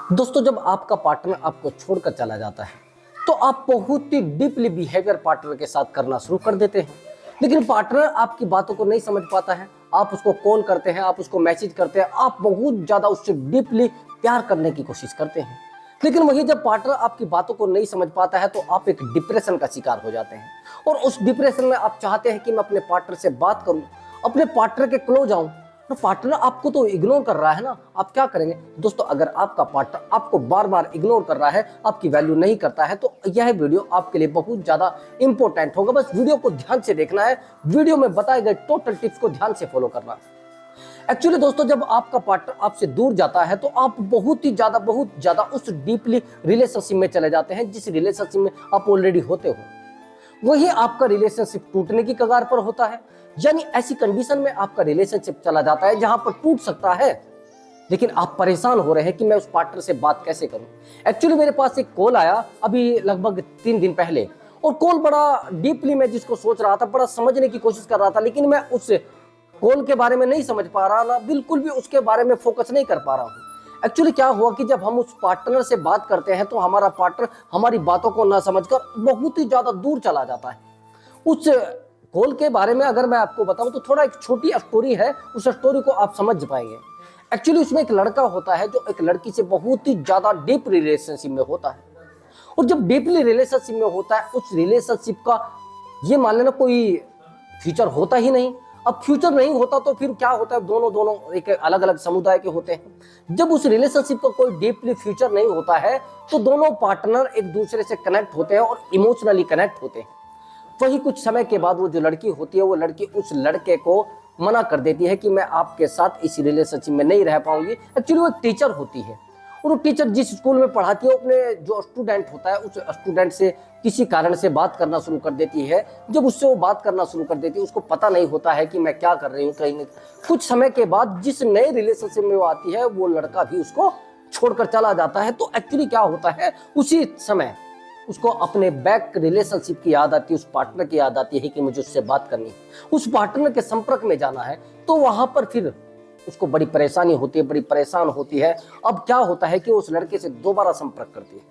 दोस्तों, जब आपका पार्टनर आपको छोड़कर चला जाता है तो आप बहुत ही डीपली बिहेवियर पार्टनर के साथ करना शुरू कर देते हैं। लेकिन पार्टनर आपकी बातों को नहीं समझ पाता है। आप उसको कॉल करते हैं, आप उसको मैसेज करते हैं, आप बहुत ज्यादा उससे डीपली प्यार करने की कोशिश करते हैं। लेकिन वही जब पार्टनर आपकी बातों को नहीं समझ पाता है तो आप एक डिप्रेशन का शिकार हो जाते हैं। और उस डिप्रेशन में आप चाहते हैं कि मैं अपने पार्टनर से बात करूं, अपने पार्टनर के क्लोज आऊं, तो पार्टनर आपको तो इग्नोर कर रहा है ना। आप क्या करेंगे दोस्तों? अगर आपका पार्टनर आपको बार बार इग्नोर कर रहा है, आपकी वैल्यू नहीं करता है, तो यह वीडियो आपके लिए बहुत ज्यादा इंपॉर्टेंट होगा। बस वीडियो को ध्यान से देखना है, वीडियो में बताए गए टोटल टिप्स को ध्यान से फॉलो करना। एक्चुअली दोस्तों, जब आपका पार्टनर आपसे दूर जाता है तो आप बहुत ज्यादा उस डीपली रिलेशनशिप में चले जाते हैं जिस रिलेशनशिप में आप ऑलरेडी होते हो। वही आपका रिलेशनशिप टूटने की कगार पर होता है। यानी ऐसी कंडीशन में आपका रिलेशनशिप चला जाता है जहां पर टूट सकता है। लेकिन आप परेशान हो रहे हैं कि मैं उस पार्टनर से बात कैसे करूं। एक्चुअली मेरे पास एक कॉल आया अभी लगभग 3 दिन पहले, और कॉल बड़ा डीपली मैं जिसको सोच रहा था, बड़ा समझने की कोशिश कर रहा था, लेकिन मैं उस कॉल के बारे में नहीं समझ पा रहा ना, बिल्कुल भी उसके बारे में फोकस नहीं कर पा रहा हूँ। एक्चुअली क्या हुआ कि जब हम उस पार्टनर से बात करते हैं तो हमारा पार्टनर हमारी बातों को ना समझकर बहुत ही ज्यादा दूर चला जाता है। उस कॉल के बारे में अगर मैं आपको बताऊं तो थोड़ा एक छोटी स्टोरी है, उस स्टोरी को आप समझ पाएंगे। एक्चुअली उसमें एक लड़का होता है जो एक लड़की से बहुत ही ज्यादा डीप रिलेशनशिप में होता है। और जब डीपली रिलेशनशिप में होता है, उस रिलेशनशिप का ये मान लेना कोई फ्यूचर होता ही नहीं। अब फ्यूचर नहीं होता तो फिर क्या होता है, दोनों एक अलग अलग समुदाय के होते हैं। जब उस रिलेशनशिप का कोई डीपली फ्यूचर नहीं होता है तो दोनों पार्टनर एक दूसरे से कनेक्ट होते हैं और इमोशनली कनेक्ट होते हैं। वही कुछ समय के बाद वो जो लड़की होती है, वो लड़की उस लड़के को मना कर देती है कि मैं आपके साथ इस रिलेशनशिप में नहीं रह पाऊंगी। एक्चुअली वो एक टीचर होती है, और वो टीचर जिस स्कूल में पढ़ाती है अपने जो स्टूडेंट होता है उस स्टूडेंट से किसी कारण से बात करना शुरू कर देती है। जब उससे वो बात करना शुरू कर देती है, उसको पता नहीं होता है कि मैं क्या कर रही हूँ। कहीं नहीं, कुछ समय के बाद जिस नए रिलेशनशिप में वो आती है, वो लड़का भी उसको छोड़कर चला जाता है। तो एक्चुअली क्या होता है, उसी समय उसको अपने बैक रिलेशनशिप की याद आती है, उस पार्टनर की याद आती है कि मुझे उससे बात करनी है, उस पार्टनर के संपर्क में जाना है। तो वहां पर फिर उसको बड़ी परेशानी होती है, बड़ी परेशान होती है। अब क्या होता है कि उस लड़के से दोबारा संपर्क करती है,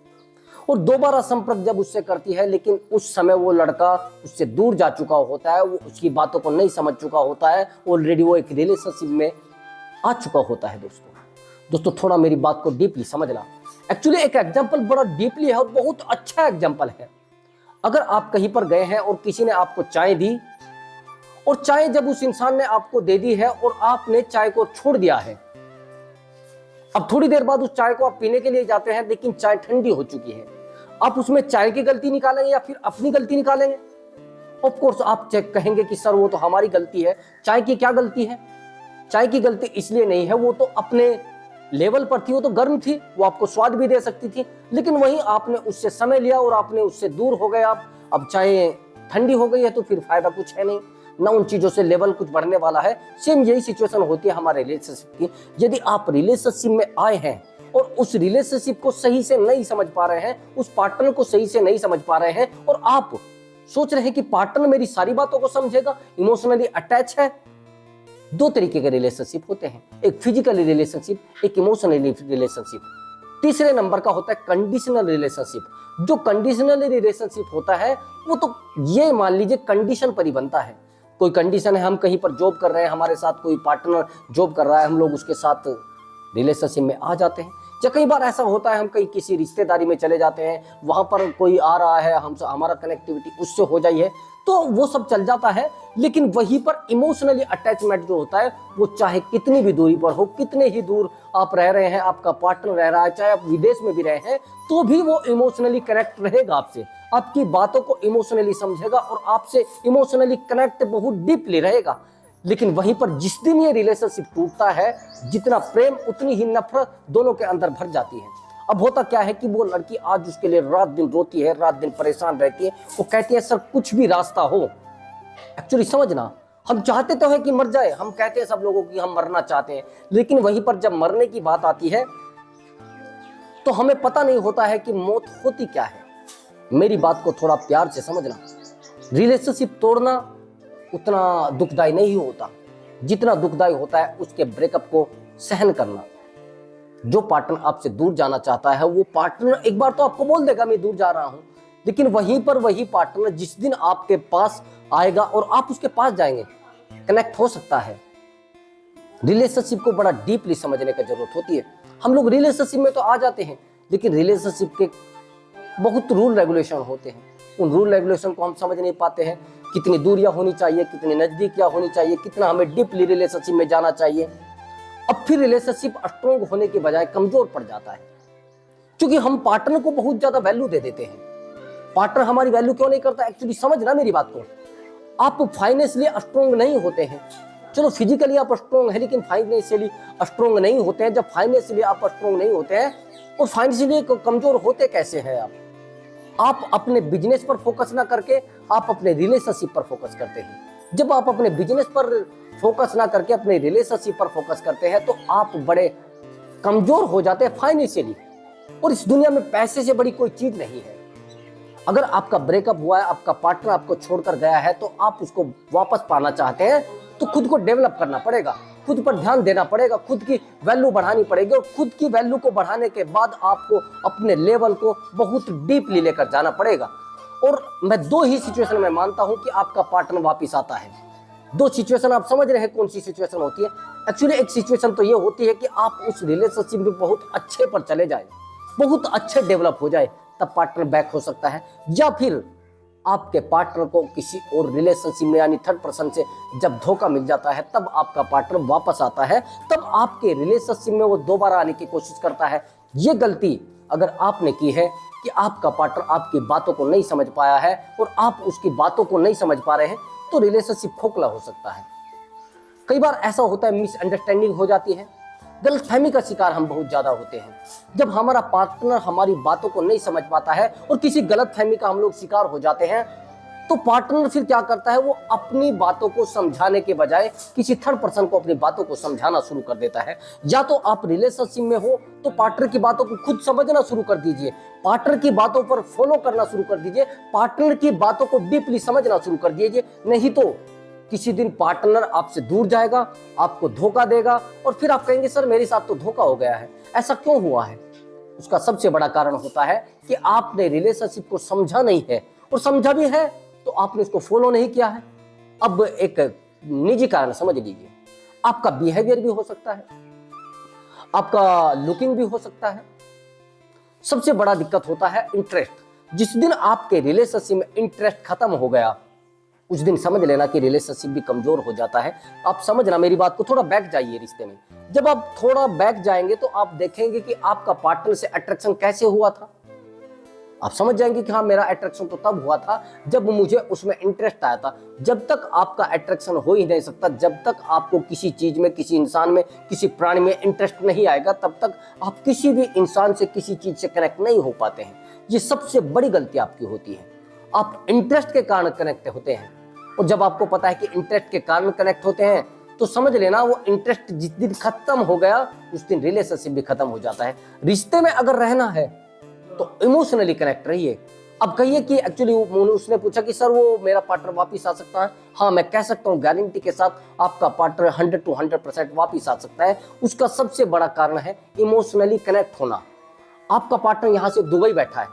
और दोबारा संपर्क जब उससे करती है, लेकिन उस समय वो लड़का उससे दूर जा चुका होता है, वो उसकी बातों को नहीं समझ चुका होता है, ऑलरेडी वो एक रिलेशनशिप में आ चुका होता है। दोस्तों थोड़ा मेरी बात को डीपली समझना। एक्चुअली एक एग्जाम्पल बड़ा डीपली है और बहुत अच्छा एग्जाम्पल है। अगर आप कहीं पर गए हैं और किसी ने आपको चाय दी, और चाय जब उस इंसान ने आपको दे दी है और आपने चाय को छोड़ दिया है, अब थोड़ी देर बाद उस चाय को आप पीने के लिए जाते हैं, लेकिन चाय ठंडी हो चुकी है। आप उसमें चाय की गलती निकालेंगे या फिर अपनी गलती निकालेंगे? ऑफ कोर्स आप चेक कहेंगे कि सर वो तो हमारी गलती है। चाय की क्या गलती है? चाय की गलती इसलिए नहीं है, वो तो अपने लेवल पर थी, वो तो गर्म थी, वो आपको स्वाद भी दे सकती थी। लेकिन वहीं आपने उससे समय लिया और आपने उससे दूर हो गए आप। अब चाय ठंडी हो गई है तो फिर फायदा कुछ है नहीं, ना उन चीजों से लेवल कुछ बढ़ने वाला है। सेम यही सिचुएशन होती है हमारे रिलेशनशिप की। यदि आप रिलेशनशिप में आए हैं और उस रिलेशनशिप को सही से नहीं समझ पा रहे हैं, उस पार्टनर को सही से नहीं समझ पा रहे हैं, और आप सोच रहे हैं कि पार्टनर मेरी सारी बातों को समझेगा, इमोशनली अटैच है। दो तरीके के रिलेशनशिप होते हैं, एक फिजिकली रिलेशनशिप, एक इमोशनली रिलेशनशिप। तीसरे नंबर का होता है कंडीशनल रिलेशनशिप। जो कंडीशनल रिलेशनशिप होता है वो तो ये मान लीजिए कंडीशन पर ही बनता है। कोई कंडीशन है, हम कहीं पर जॉब कर रहे हैं, हमारे साथ कोई पार्टनर जॉब कर रहा है, हम लोग उसके साथ रिलेशनशिप में आ जाते हैं। या कई बार ऐसा होता है हम कहीं किसी रिश्तेदारी में चले जाते हैं, वहां पर कोई आ रहा है, हम हमारा कनेक्टिविटी उससे हो जाई है, तो वो सब चल जाता है। लेकिन वहीं पर इमोशनली अटैचमेंट जो होता है, वो चाहे कितनी भी दूरी पर हो, कितने ही दूर आप रह रहे हैं, आपका पार्टनर रह रहा है, चाहे आप विदेश में भी रहे हैं, तो भी वो इमोशनली कनेक्ट रहेगा आपसे, आपकी बातों को इमोशनली समझेगा और आपसे इमोशनली कनेक्ट बहुत डीपली रहेगा। लेकिन वहीं पर जिस दिन ये रिलेशनशिप टूटता है, जितना प्रेम उतनी ही नफरत दोनों के अंदर भर जाती है। अब होता क्या है कि वो लड़की आज उसके लिए रात दिन रोती है, रात दिन परेशान रहती है, वो कहती है सर कुछ भी रास्ता हो। एक्चुअली समझना, हम चाहते तो है कि मर जाए, हम कहते हैं सब लोगों की हम मरना चाहते हैं, लेकिन वहीं पर जब मरने की बात आती है तो हमें पता नहीं होता है कि मौत होती क्या है। मेरी बात को थोड़ा प्यार से समझना। रिलेशनशिप तोड़ना उतना दुखदाई नहीं होता जितना दुखदाई होता है उसके ब्रेकअप को सहन करना। जो पार्टनर आपसे दूर जाना चाहता है वो पार्टनर एक बार तो आपको बोल देगा मैं दूर जा रहा हूं, लेकिन वहीं पर वही पार्टनर जिस दिन आपके पास आएगा और आप उसके पास जाएंगे, कनेक्ट हो सकता है। रिलेशनशिप को बड़ा डीपली समझने की जरूरत होती है। हम लोग रिलेशनशिप में तो आ जाते हैं, लेकिन रिलेशनशिप के बहुत रूल रेगुलेशन होते हैं। उन रूल रेगुलेशन को हम समझ नहीं पाते हैं। कितनी दूरियां होनी चाहिए, कितनी नजदीकियां होनी चाहिए, कितना हमें डीपली रिलेशनशिप में जाना चाहिए। अब फिर रिलेशनशिप स्ट्रॉन्ग होने के बजाय कमजोर पड़ जाता है, क्योंकि हम पार्टनर को बहुत ज्यादा वैल्यू दे देते हैं। पार्टनर हमारी वैल्यू क्यों नहीं करता? एक्चुअली समझना मेरी बात को, आप फाइनेंशियली स्ट्रॉन्ग नहीं होते हैं। चलो फिजिकली आप स्ट्रॉन्ग है, लेकिन फाइनेंशियली स्ट्रॉन्ग नहीं होते हैं। जब फाइनेंशियली आप स्ट्रॉन्ग नहीं होते हैं और फाइनेंशियली कमजोर होते कैसे हैं आप अपने बिजनेस पर फोकस ना करके आप अपने रिलेशनशिप पर फोकस करते हैं। जब आप अपने बिजनेस पर फोकस ना करके अपने रिलेशनशिप पर फोकस करते हैं तो आप बड़े कमजोर हो जाते हैं फाइनेंशियली। और इस दुनिया में पैसे से बड़ी कोई चीज नहीं है। अगर आपका ब्रेकअप हुआ है, आपका पार्टनर आपको छोड़कर गया है, तो आप उसको वापस पाना चाहते हैं तो खुद को डेवलप करना पड़ेगा, खुद पर ध्यान देना पड़ेगा, खुद की वैल्यू बढ़ानी पड़ेगी। और खुद की वैल्यू को बढ़ाने के बाद आपको अपने लेवल को बहुत डीपली लेकर जाना पड़ेगा। और मैं दो ही सिचुएशन में मानता हूं कि आपका पार्टनर वापस आता है। दो सिचुएशन आप समझ रहे हैं कौन सी सिचुएशन होती है? एक्चुअली एक सिचुएशन तो ये होती है कि आप उस रिलेशनशिप में बहुत अच्छे पर चले जाए, बहुत अच्छे डेवलप हो जाए, तब पार्टनर बैक हो सकता है। या फिर आपके पार्टनर को किसी और रिलेशनशिप में यानी थर्ड पर्सन से जब धोखा मिल जाता है, तब आपका पार्टनर वापस आता है, तब आपके रिलेशनशिप में वो दोबारा आने की कोशिश करता है। ये गलती अगर आपने की है कि आपका पार्टनर आपकी बातों को नहीं समझ पाया है और आप उसकी बातों को नहीं समझ पा रहे हैं, तो रिलेशनशिप खोखला हो सकता है। कई बार ऐसा होता है, मिसअंडरस्टैंडिंग हो जाती है, गलतफहमी का शिकार हम बहुत ज्यादा होते हैं। जब हमारा पार्टनर हमारी बातों को नहीं समझ पाता है और किसी गलतफहमी का हम लोग शिकार हो जाते हैं, तो पार्टनर फिर क्या करता है? वो अपनी बातों को समझाने के बजाय किसी थर्ड पर्सन को अपनी बातों को समझाना शुरू कर देता है। या तो आप रिलेशनशिप में हो तो पार्टनर की बातों को खुद समझना शुरू कर दीजिए, पार्टनर की बातों पर फॉलो करना शुरू कर दीजिए, पार्टनर की बातों को डीपली समझना शुरू कर दीजिए। नहीं तो किसी दिन पार्टनर आपसे दूर जाएगा, आपको धोखा देगा और फिर आप कहेंगे सर मेरे साथ तो धोखा हो गया है, ऐसा क्यों हुआ है? उसका सबसे बड़ा कारण होता है कि आपने रिलेशनशिप को समझा नहीं है, और समझा भी है तो आपने उसको फॉलो नहीं किया है। अब एक निजी कारण समझ लीजिए, आपका बिहेवियर भी हो सकता है, आपका लुकिंग भी हो सकता है। सबसे बड़ा दिक्कत होता है इंटरेस्ट। जिस दिन आपके रिलेशनशिप में इंटरेस्ट खत्म हो गया, उस दिन समझ लेना कि रिलेशनशिप भी कमजोर हो जाता है। आप समझना मेरी बात को, थोड़ा बैक जाइए रिश्ते में। जब आप थोड़ा बैक जाएंगे तो आप देखेंगे कि आपका पार्टनर से अट्रैक्शन कैसे हुआ था। आप समझ जाएंगे कि हाँ, मेरा अट्रैक्शन तो तब हुआ था जब मुझे उसमें इंटरेस्ट आया था। जब तक आपका अट्रैक्शन हो ही नहीं सकता, जब तक आपको किसी चीज में, किसी इंसान में, किसी प्राणी में इंटरेस्ट नहीं आएगा, तब तक आप किसी भी इंसान से, किसी चीज से कनेक्ट नहीं हो पाते हैं। ये सबसे बड़ी गलती आपकी होती है। आप इंटरेस्ट के कारण कनेक्ट होते हैं, और जब आपको पता है कि इंटरेस्ट के कारण कनेक्ट होते हैं, तो समझ लेना वो इंटरेस्ट जिस दिन खत्म हो गया, उस दिन रिलेशनशिप भी खत्म हो जाता है। रिश्ते में अगर रहना है तो इमोशनली कनेक्ट रहिए। अब कहिए कि एक्चुअली उसने पूछा कि सर वो मेरा पार्टनर वापिस आ सकता है? हाँ, मैं कह सकता हूँ गारंटी के साथ आपका पार्टनर 100 to 100% वापिस आ सकता है। उसका सबसे बड़ा कारण है इमोशनली कनेक्ट होना। आपका पार्टनर यहाँ से दुबई बैठा है,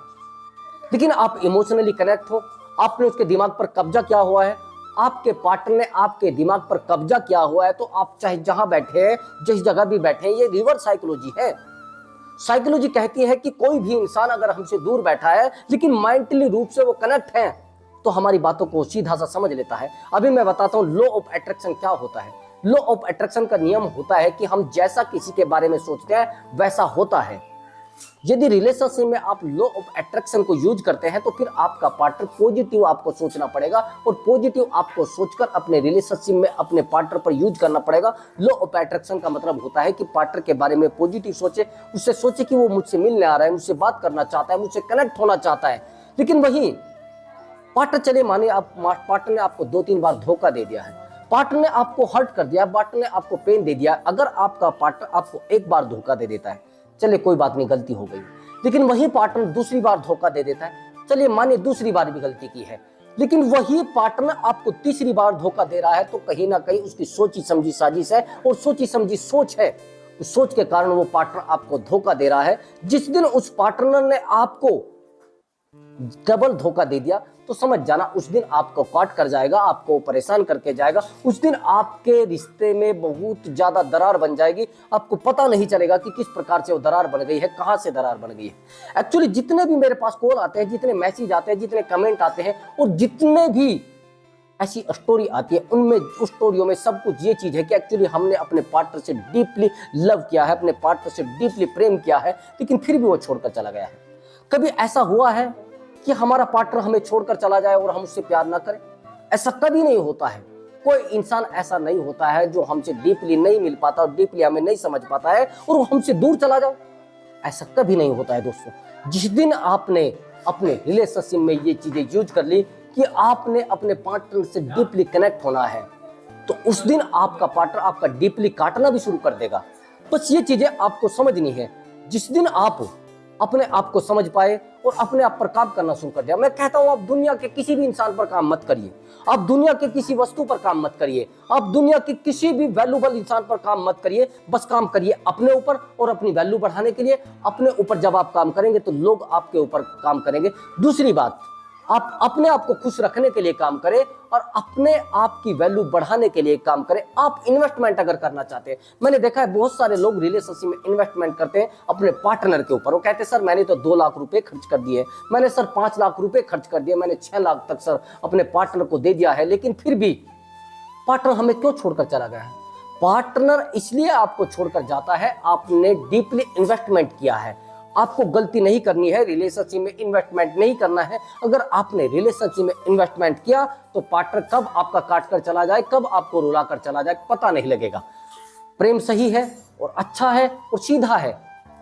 लेकिन आप इमोशनली कनेक्ट हो, आपने उसके दिमाग पर कब्जा किया हुआ है, आपके पार्टनर ने आपके दिमाग पर कब्जा किया हुआ है, तो आप चाहे जहां बैठे हैं, जिस जगह भी बैठे हैं, ये रिवर्स साइकोलॉजी है। साइकोलॉजी कहती है कि कोई भी इंसान अगर हमसे दूर बैठा है लेकिन मेंटली रूप से वो कनेक्ट है, तो हमारी बातों को सीधा सा समझ लेता है। अभी मैं बताता हूं लॉ ऑफ अट्रैक्शन क्या होता है। लॉ ऑफ अट्रैक्शन का नियम होता है कि हम जैसा किसी के बारे में सोचते हैं वैसा होता है। यदि रिलेशनशिप में आप लॉ ऑफ अट्रैक्शन को यूज करते हैं, तो फिर आपका पार्टनर पॉजिटिव आपको सोचना पड़ेगा, और पॉजिटिव आपको सोचकर अपने रिलेशनशिप में अपने पार्टनर पर यूज करना पड़ेगा। लॉ ऑफ अट्रैक्शन का मतलब होता है कि पार्टनर के बारे में पॉजिटिव सोचे, उससे सोचे कि वो मुझसे मिलने आ रहा है, मुझसे बात करना चाहता है, मुझसे कनेक्ट होना चाहता है। लेकिन वही पार्टनर, चले माने आप पार्टनर ने आपको 2-3 बार धोखा दे दिया है, पार्टनर ने आपको हर्ट कर दिया, पार्टनर ने आपको पेन दे दिया। अगर आपका पार्टनर आपको एक बार धोखा दे देता है, चलिए कोई बात नहीं, गलती हो गई, लेकिन वही पार्टनर दूसरी बार धोखा दे देता है, चलिए मानिए दूसरी बार भी गलती की है, लेकिन वही पार्टनर आपको तीसरी बार धोखा दे रहा है, तो कहीं ना कहीं उसकी सोची समझी साजिश है और सोची समझी सोच है। उस सोच के कारण वो पार्टनर आपको धोखा दे रहा है। जिस दिन उस पार्टनर ने आपको डबल धोखा दे दिया तो समझ जाना उस दिन आपको काट कर जाएगा, आपको परेशान करके जाएगा। उस दिन आपके रिश्ते में बहुत ज्यादा दरार बन जाएगी। आपको पता नहीं चलेगा कि किस प्रकार से वो दरार बन गई है, कहां से दरार बन गई है। एक्चुअली जितने भी मेरे पास कॉल आते हैं, जितने मैसेज आते हैं, जितने कमेंट आते हैं और जितने भी ऐसी स्टोरी आती है, उनमें उस स्टोरियों में सब कुछ ये चीज है कि एक्चुअली हमने अपने पार्टनर से डीपली लव किया है, अपने पार्टनर से डीपली प्रेम किया है, लेकिन फिर भी वो छोड़कर चला गया है। कभी ऐसा हुआ है कि हमारा पार्टनर हमें छोड़कर चला जाए और हम उससे प्यार ना करें? ऐसा कभी नहीं होता है। कोई इंसान ऐसा नहीं होता है जो हमसे डीपली नहीं मिल पाता और डीपली हमें नहीं समझ पाता है और वो हमसे दूर चला जाए। ऐसा कभी नहीं होता है दोस्तों। जिस दिन आपने अपने रिलेशनशिप में ये चीजें यूज कर ली कि आपने अपने पार्टनर से डीपली कनेक्ट होना है, तो उस दिन आपका पार्टनर आपका डीपली काटना भी शुरू कर देगा। बस ये चीजें आपको समझनी है। जिस दिन आप अपने आप को समझ पाए और अपने आप पर काम करना शुरू कर दिया, मैं कहता हूं आप दुनिया के किसी भी इंसान पर काम मत करिए, आप दुनिया के किसी वस्तु पर काम मत करिए, आप दुनिया के किसी भी वैल्यूबल इंसान पर काम मत करिए। बस काम करिए अपने ऊपर और अपनी वैल्यू बढ़ाने के लिए। अपने ऊपर जब आप काम करेंगे तो लोग आपके ऊपर काम करेंगे। दूसरी बात, आप अपने आप को खुश रखने के लिए काम करें और अपने आप की वैल्यू बढ़ाने के लिए काम करें। आप इन्वेस्टमेंट अगर करना चाहते हैं, मैंने देखा है बहुत सारे लोग रिलेशनशिप में इन्वेस्टमेंट करते हैं अपने पार्टनर के ऊपर। वो कहते हैं सर मैंने तो 2 लाख रुपए खर्च कर दिए, मैंने सर 5 लाख रुपए खर्च कर दिए, मैंने 6 लाख तक सर अपने पार्टनर को दे दिया है, लेकिन फिर भी पार्टनर हमें क्यों छोड़कर चला गया है? पार्टनर इसलिए आपको छोड़कर जाता है, आपने डीपली इन्वेस्टमेंट किया है। आपको गलती नहीं करनी है, रिलेशनशिप में इन्वेस्टमेंट नहीं करना है। अगर आपने रिलेशनशिप में इन्वेस्टमेंट किया तो पार्टनर कब आपका काट कर चला जाए, कब आपको रुला कर चला जाए, पता नहीं लगेगा। प्रेम सही है और अच्छा है और सीधा है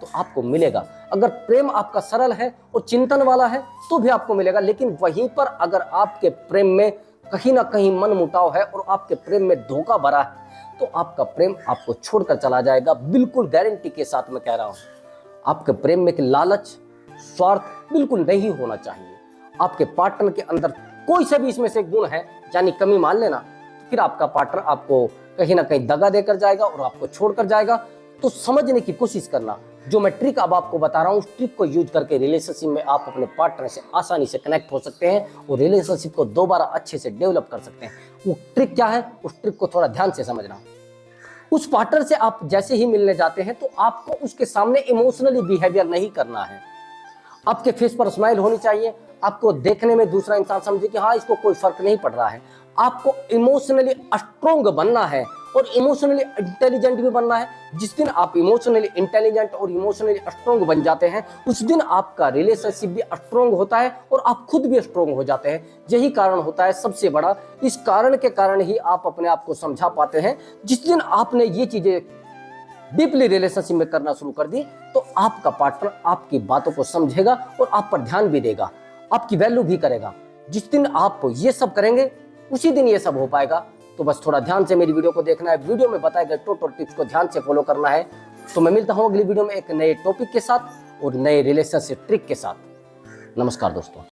तो आपको मिलेगा। अगर प्रेम आपका सरल है और चिंतन वाला है तो भी आपको मिलेगा। लेकिन वहीं पर अगर आपके प्रेम में कहीं ना कहीं मन मुटाव है और आपके प्रेम में धोखा भरा है तो आपका प्रेम आपको छोड़कर चला जाएगा। बिल्कुल गारंटी के साथ मैं कह रहा हूं। आपके प्रेम में लालच, स्वार्थ बिल्कुल नहीं होना चाहिए। आपके पार्टनर के अंदर कोई सा भी इसमें से गुण है यानी कमी मान लेना, तो फिर आपका पार्टनर आपको कहीं ना कहीं दगा देकर जाएगा और आपको छोड़कर जाएगा। तो समझने की कोशिश करना। जो मैं ट्रिक अब आपको बता रहा हूँ, उस ट्रिक को यूज करके रिलेशनशिप में आप अपने पार्टनर से आसानी से कनेक्ट हो सकते हैं और रिलेशनशिप को दोबारा अच्छे से डेवलप कर सकते हैं। वो ट्रिक क्या है, उस ट्रिक को थोड़ा ध्यान से समझना। उस पार्टनर से आप जैसे ही मिलने जाते हैं तो आपको उसके सामने इमोशनली बिहेवियर नहीं करना है। आपके फेस पर स्माइल होनी चाहिए। आपको देखने में दूसरा इंसान समझे कि हाँ इसको कोई फर्क नहीं पड़ रहा है। आपको इमोशनली स्ट्रोंग बनना है और इमोशनली इंटेलिजेंट भी बनना है। जिस दिन आप इमोशनली इंटेलिजेंट और इमोशनली स्ट्रोंग बन जाते हैं उस दिन आपका रिलेशनशिप भी स्ट्रोंग होता है और आप खुद भी स्ट्रोंग हो जाते हैं। यही कारण होता है सबसे बड़ा। इस कारण के कारण ही आप अपने आप को समझा पाते हैं। जिस दिन आपने ये चीजें डीपली रिलेशनशिप में करना शुरू कर दी तो आपका पार्टनर आपकी बातों को समझेगा और आप पर ध्यान भी देगा, आपकी वैल्यू भी करेगा। जिस दिन आप ये सब करेंगे उसी दिन ये सब हो पाएगा। तो बस थोड़ा ध्यान से मेरी वीडियो को देखना है। वीडियो में बताए गए टोटल टिप्स को ध्यान से फॉलो करना है। तो मैं मिलता हूं अगली वीडियो में एक नए टॉपिक के साथ और नए रिलेशनशिप ट्रिक के साथ। नमस्कार दोस्तों।